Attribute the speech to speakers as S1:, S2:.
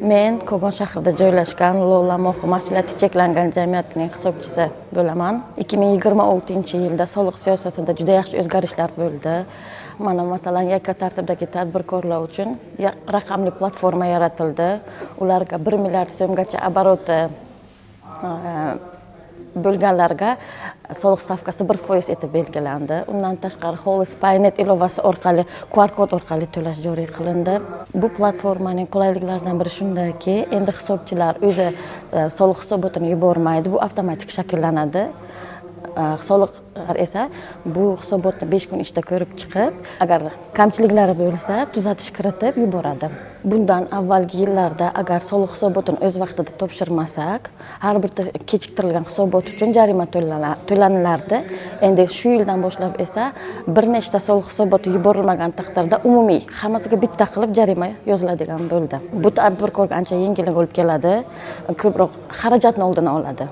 S1: Men Kogon shahrida joylashgan Lola Moxi mas'uliyati cheklangan jamiyatining hisobchisi bo'laman. 2026-yilda soliq siyosatida juda yaxshi o'zgarishlar bo'ldi. Mana masalan, yakka tartibdagi tadbirkorlar uchun raqamli platforma yaratildi. Ularga 1 milliard so'mgacha oboroti bo'lganlarga soliq stavkasi 1% etib belgilandi. Undan tashqari Xolis Paynet ilovasi orqali QR kod orqali to'lash joriy qilindi. Bu platformaning qulayliklaridan biri shundaki, endi hisobchilar o'zi soliq hisobotini yubormaydi, bu avtomatik shakllanadi. Soliqlar esa bu hisobotni 5 kun ichida ko'rib chiqib, agar kamchiliklari bo'lsa, tuzatish kiritib yuboradi. Bundan avvalgi yillarda agar soliq hisobotini o'z vaqtida topshirmasak, har bir kechiktirilgan hisobot uchun jarima to'lanilardi. Endi shu yildan boshlab esa bir nechta soliq hisoboti yuborilmagan taqdirda umumiy hammasiga bitta qilib jarima yoziladigan bo'ldi. Bu tadbirkorga ancha yengillik olib keladi, ko'proq xarajatni oldini oladi.